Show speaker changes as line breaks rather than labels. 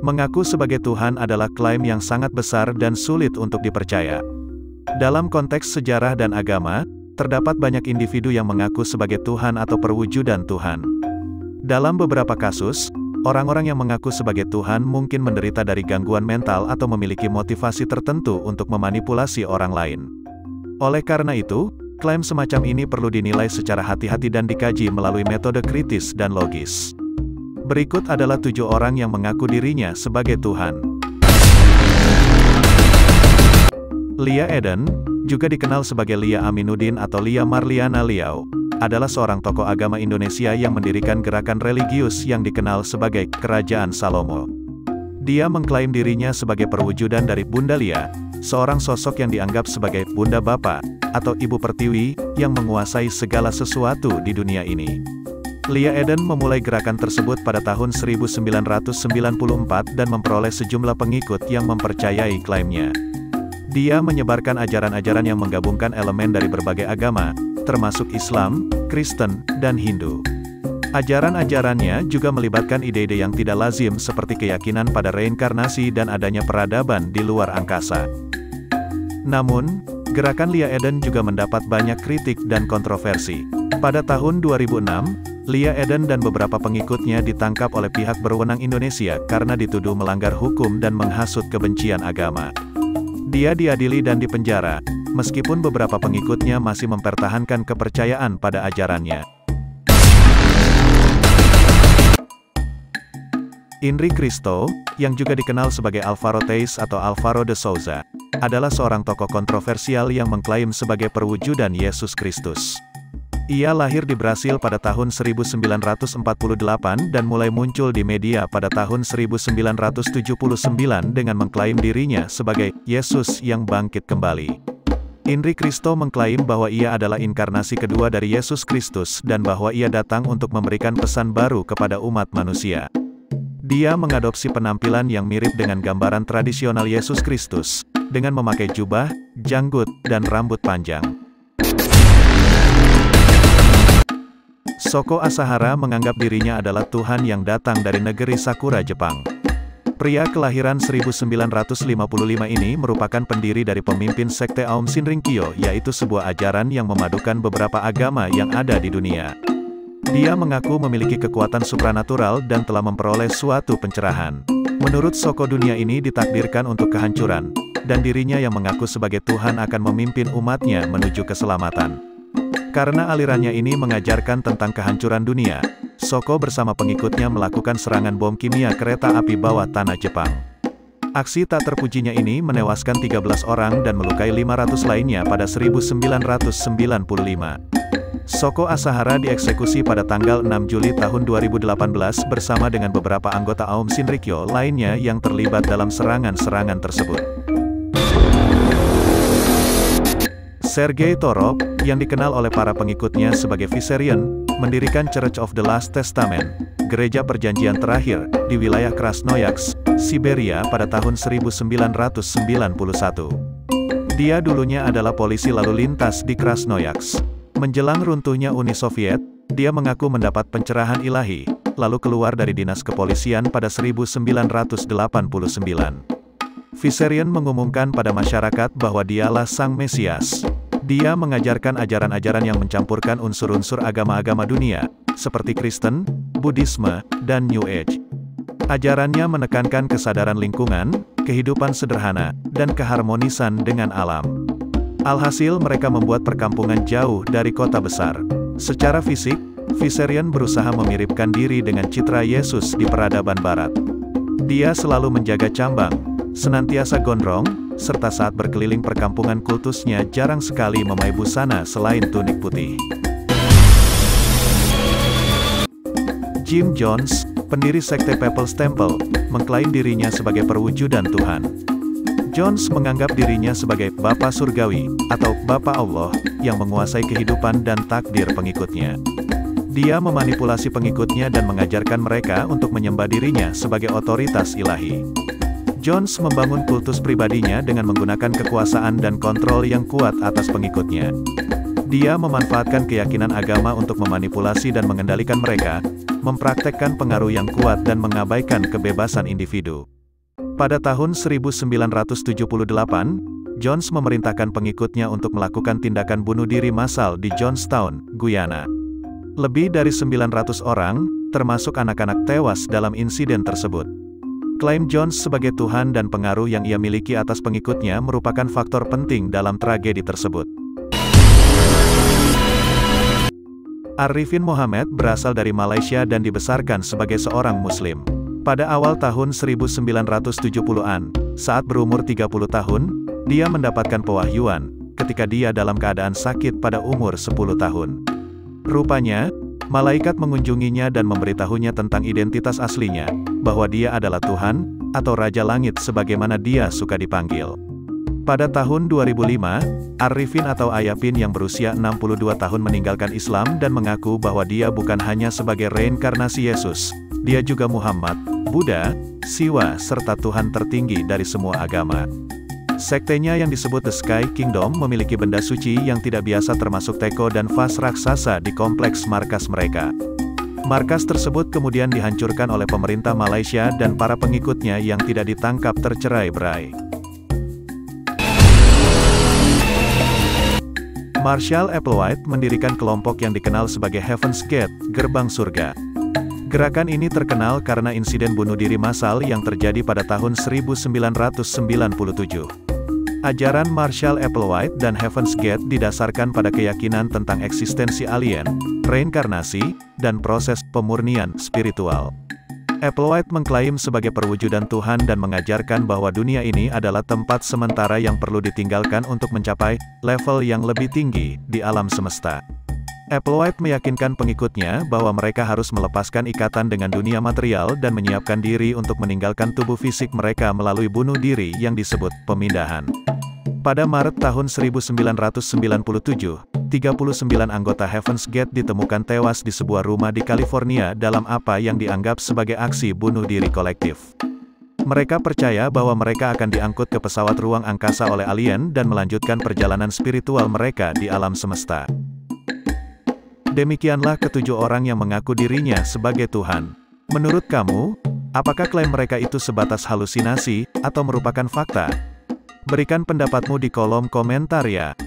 Mengaku sebagai Tuhan adalah klaim yang sangat besar dan sulit untuk dipercaya. Dalam konteks sejarah dan agama, terdapat banyak individu yang mengaku sebagai Tuhan atau perwujudan Tuhan. Dalam beberapa kasus, orang-orang yang mengaku sebagai Tuhan mungkin menderita dari gangguan mental atau memiliki motivasi tertentu untuk memanipulasi orang lain. Oleh karena itu, klaim semacam ini perlu dinilai secara hati-hati dan dikaji melalui metode kritis dan logis. Berikut adalah 7 orang yang mengaku dirinya sebagai Tuhan. Lia Eden, juga dikenal sebagai Lia Aminuddin atau Lia Marliana Liau, adalah seorang tokoh agama Indonesia yang mendirikan gerakan religius yang dikenal sebagai Kerajaan Salomo. Dia mengklaim dirinya sebagai perwujudan dari Bunda Lia, seorang sosok yang dianggap sebagai Bunda Bapa, atau Ibu Pertiwi, yang menguasai segala sesuatu di dunia ini. Lia Eden memulai gerakan tersebut pada tahun 1994 dan memperoleh sejumlah pengikut yang mempercayai klaimnya. Dia menyebarkan ajaran-ajaran yang menggabungkan elemen dari berbagai agama, termasuk Islam, Kristen, dan Hindu. Ajaran-ajarannya juga melibatkan ide-ide yang tidak lazim seperti keyakinan pada reinkarnasi dan adanya peradaban di luar angkasa. Namun, gerakan Lia Eden juga mendapat banyak kritik dan kontroversi. Pada tahun 2006, Lia Eden dan beberapa pengikutnya ditangkap oleh pihak berwenang Indonesia karena dituduh melanggar hukum dan menghasut kebencian agama. Dia diadili dan dipenjara, meskipun beberapa pengikutnya masih mempertahankan kepercayaan pada ajarannya. Inri Cristo, yang juga dikenal sebagai Alvaro Teis atau Alvaro de Souza, adalah seorang tokoh kontroversial yang mengklaim sebagai perwujudan Yesus Kristus. Ia lahir di Brasil pada tahun 1948 dan mulai muncul di media pada tahun 1979 dengan mengklaim dirinya sebagai Yesus yang bangkit kembali. Inri Cristo mengklaim bahwa ia adalah inkarnasi kedua dari Yesus Kristus dan bahwa ia datang untuk memberikan pesan baru kepada umat manusia. Dia mengadopsi penampilan yang mirip dengan gambaran tradisional Yesus Kristus, dengan memakai jubah, janggut, dan rambut panjang. Shoko Asahara menganggap dirinya adalah Tuhan yang datang dari negeri Sakura, Jepang. Pria kelahiran 1955 ini merupakan pendiri dari pemimpin sekte Aum Shinrikyo, yaitu sebuah ajaran yang memadukan beberapa agama yang ada di dunia. Dia mengaku memiliki kekuatan supranatural dan telah memperoleh suatu pencerahan. Menurut Shoko, dunia ini ditakdirkan untuk kehancuran, dan dirinya yang mengaku sebagai Tuhan akan memimpin umatnya menuju keselamatan. Karena alirannya ini mengajarkan tentang kehancuran dunia, Shoko bersama pengikutnya melakukan serangan bom kimia kereta api bawah tanah Jepang. Aksi tak terpujinya ini menewaskan 13 orang dan melukai 500 lainnya pada 1995. Shoko Asahara dieksekusi pada tanggal 6 Juli tahun 2018 bersama dengan beberapa anggota Aum Shinrikyo lainnya yang terlibat dalam serangan-serangan tersebut. Sergei Torok, yang dikenal oleh para pengikutnya sebagai Vissarion, mendirikan Church of the Last Testament, gereja perjanjian terakhir, di wilayah Krasnoyarsk, Siberia pada tahun 1991. Dia dulunya adalah polisi lalu lintas di Krasnoyarsk. Menjelang runtuhnya Uni Soviet, dia mengaku mendapat pencerahan ilahi, lalu keluar dari dinas kepolisian pada 1989. Vissarion mengumumkan pada masyarakat bahwa dialah Sang Mesias. Dia mengajarkan ajaran-ajaran yang mencampurkan unsur-unsur agama-agama dunia, seperti Kristen, Buddhisme, dan New Age. Ajarannya menekankan kesadaran lingkungan, kehidupan sederhana, dan keharmonisan dengan alam. Alhasil mereka membuat perkampungan jauh dari kota besar. Secara fisik, Vissarion berusaha memiripkan diri dengan citra Yesus di peradaban barat. Dia selalu menjaga cambang, senantiasa gondrong, serta saat berkeliling perkampungan kultusnya jarang sekali memakai busana selain tunik putih. Jim Jones, pendiri sekte People's Temple, mengklaim dirinya sebagai perwujudan Tuhan. Jones menganggap dirinya sebagai Bapa Surgawi, atau Bapa Allah, yang menguasai kehidupan dan takdir pengikutnya. Dia memanipulasi pengikutnya dan mengajarkan mereka untuk menyembah dirinya sebagai otoritas ilahi. Jones membangun kultus pribadinya dengan menggunakan kekuasaan dan kontrol yang kuat atas pengikutnya. Dia memanfaatkan keyakinan agama untuk memanipulasi dan mengendalikan mereka, mempraktekkan pengaruh yang kuat dan mengabaikan kebebasan individu. Pada tahun 1978, Jones memerintahkan pengikutnya untuk melakukan tindakan bunuh diri massal di Johnstown, Guyana. Lebih dari 900 orang, termasuk anak-anak, tewas dalam insiden tersebut. Klaim Jones sebagai Tuhan dan pengaruh yang ia miliki atas pengikutnya merupakan faktor penting dalam tragedi tersebut. Arifin Mohamad berasal dari Malaysia dan dibesarkan sebagai seorang Muslim. Pada awal tahun 1970-an, saat berumur 30 tahun, dia mendapatkan pewahyuan, ketika dia dalam keadaan sakit pada umur 10 tahun. Rupanya, malaikat mengunjunginya dan memberitahunya tentang identitas aslinya, bahwa dia adalah Tuhan, atau Raja Langit sebagaimana dia suka dipanggil. Pada tahun 2005, Arifin atau Ayapin yang berusia 62 tahun meninggalkan Islam dan mengaku bahwa dia bukan hanya sebagai reinkarnasi Yesus, dia juga Muhammad, Buddha, Siwa, serta Tuhan tertinggi dari semua agama. Sektenya yang disebut The Sky Kingdom memiliki benda suci yang tidak biasa termasuk teko dan vas raksasa di kompleks markas mereka. Markas tersebut kemudian dihancurkan oleh pemerintah Malaysia dan para pengikutnya yang tidak ditangkap tercerai-berai. Marshall Applewhite mendirikan kelompok yang dikenal sebagai Heaven's Gate, Gerbang Surga. Gerakan ini terkenal karena insiden bunuh diri massal yang terjadi pada tahun 1997. Ajaran Marshall Applewhite dan Heaven's Gate didasarkan pada keyakinan tentang eksistensi alien, reinkarnasi, dan proses pemurnian spiritual. Applewhite mengklaim sebagai perwujudan Tuhan dan mengajarkan bahwa dunia ini adalah tempat sementara yang perlu ditinggalkan untuk mencapai level yang lebih tinggi di alam semesta. Applewhite meyakinkan pengikutnya bahwa mereka harus melepaskan ikatan dengan dunia material dan menyiapkan diri untuk meninggalkan tubuh fisik mereka melalui bunuh diri yang disebut pemindahan. Pada Maret tahun 1997, 39 anggota Heaven's Gate ditemukan tewas di sebuah rumah di California dalam apa yang dianggap sebagai aksi bunuh diri kolektif. Mereka percaya bahwa mereka akan diangkut ke pesawat ruang angkasa oleh alien dan melanjutkan perjalanan spiritual mereka di alam semesta. Demikianlah ketujuh orang yang mengaku dirinya sebagai Tuhan. Menurut kamu, apakah klaim mereka itu sebatas halusinasi, atau merupakan fakta? Berikan pendapatmu di kolom komentar ya.